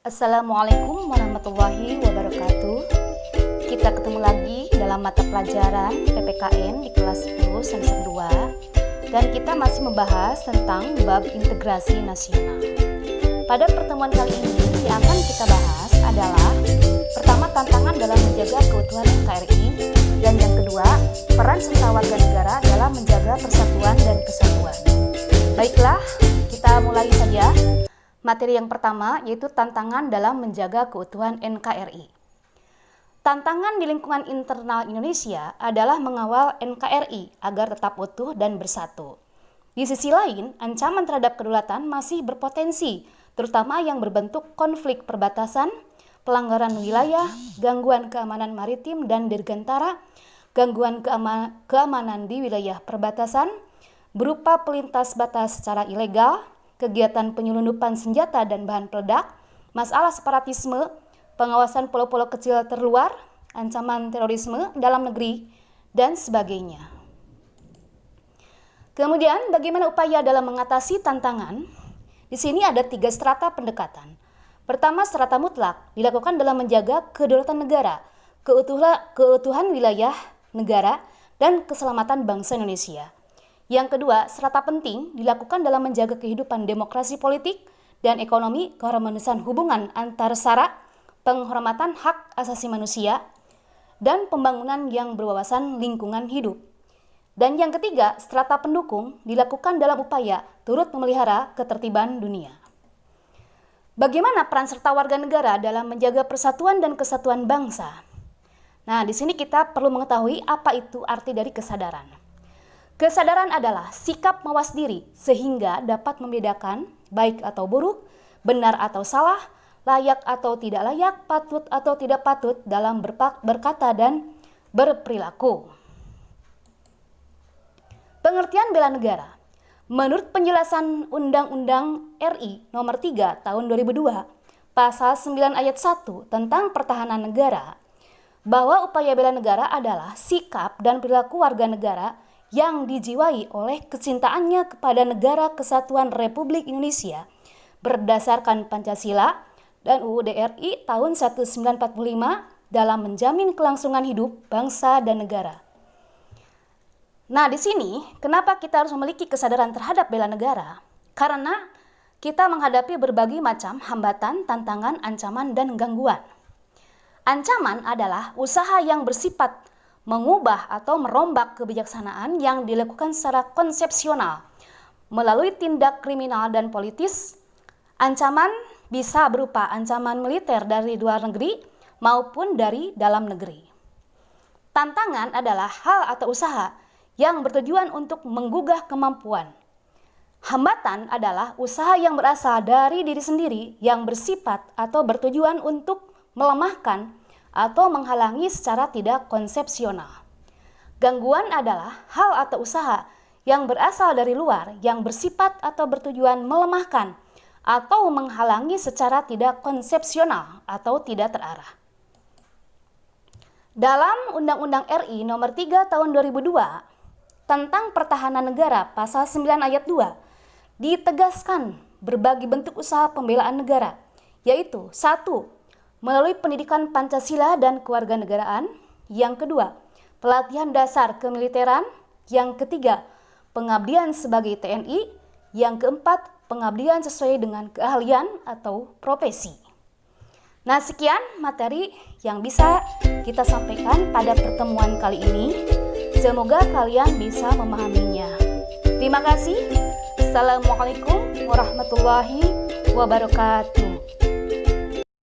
Assalamualaikum warahmatullahi wabarakatuh. Kita ketemu lagi dalam mata pelajaran PPKN di kelas 10 semester 2 dan kita masih membahas tentang bab integrasi nasional. Pada pertemuan kali ini yang akan kita bahas adalah pertama, tantangan dalam menjaga keutuhan NKRI, dan yang kedua, peran serta warga negara dalam menjaga persatuan dan kesatuan. Baiklah, kita mulai saja. Materi yang pertama yaitu tantangan dalam menjaga keutuhan NKRI. Tantangan di lingkungan internal Indonesia adalah mengawal NKRI agar tetap utuh dan bersatu. Di sisi lain, ancaman terhadap kedaulatan masih berpotensi, terutama yang berbentuk konflik perbatasan, pelanggaran wilayah, gangguan keamanan maritim dan dirgantara, gangguan keamanan di wilayah perbatasan, berupa pelintas batas secara ilegal, kegiatan penyelundupan senjata dan bahan peledak, masalah separatisme, pengawasan pulau-pulau kecil terluar, ancaman terorisme dalam negeri, dan sebagainya. Kemudian, bagaimana upaya dalam mengatasi tantangan? Di sini ada 3 strata pendekatan. Pertama, strata mutlak dilakukan dalam menjaga kedaulatan negara, keutuhan wilayah negara, dan keselamatan bangsa Indonesia. Yang kedua, strata penting dilakukan dalam menjaga kehidupan demokrasi politik dan ekonomi, keharmonisan hubungan antar sara, penghormatan hak asasi manusia, dan pembangunan yang berwawasan lingkungan hidup. Dan yang ketiga, strata pendukung dilakukan dalam upaya turut memelihara ketertiban dunia. Bagaimana peran serta warga negara dalam menjaga persatuan dan kesatuan bangsa? Nah, di sini kita perlu mengetahui apa itu arti dari kesadaran. Kesadaran adalah sikap mawas diri sehingga dapat membedakan baik atau buruk, benar atau salah, layak atau tidak layak, patut atau tidak patut dalam berkata dan berperilaku. Pengertian bela negara. Menurut penjelasan Undang-Undang RI Nomor 3 Tahun 2002, Pasal 9 Ayat 1 tentang pertahanan negara, bahwa upaya bela negara adalah sikap dan perilaku warga negara yang dijiwai oleh kecintaannya kepada Negara Kesatuan Republik Indonesia berdasarkan Pancasila dan UUD RI tahun 1945 dalam menjamin kelangsungan hidup bangsa dan negara. Nah, di sini kenapa kita harus memiliki kesadaran terhadap bela negara? Karena kita menghadapi berbagai macam hambatan, tantangan, ancaman, dan gangguan. Ancaman adalah usaha yang bersifat mengubah atau merombak kebijaksanaan yang dilakukan secara konsepsional melalui tindak kriminal dan politis. Ancaman bisa berupa ancaman militer dari luar negeri maupun dari dalam negeri. Tantangan adalah hal atau usaha yang bertujuan untuk menggugah kemampuan. Hambatan adalah usaha yang berasal dari diri sendiri yang bersifat atau bertujuan untuk melemahkan atau menghalangi secara tidak konsepsional. Gangguan adalah hal atau usaha yang berasal dari luar yang bersifat atau bertujuan melemahkan atau menghalangi secara tidak konsepsional atau tidak terarah. Dalam Undang-Undang RI Nomor 3 Tahun 2002 tentang Pertahanan Negara Pasal 9 Ayat 2 ditegaskan berbagai bentuk usaha pembelaan negara, yaitu 1. Melalui pendidikan Pancasila dan kewarganegaraan. Yang kedua, pelatihan dasar kemiliteran. Yang ketiga, pengabdian sebagai TNI. Yang keempat, pengabdian sesuai dengan keahlian atau profesi. Nah, sekian materi yang bisa kita sampaikan pada pertemuan kali ini. Semoga kalian bisa memahaminya. Terima kasih. Assalamualaikum warahmatullahi wabarakatuh.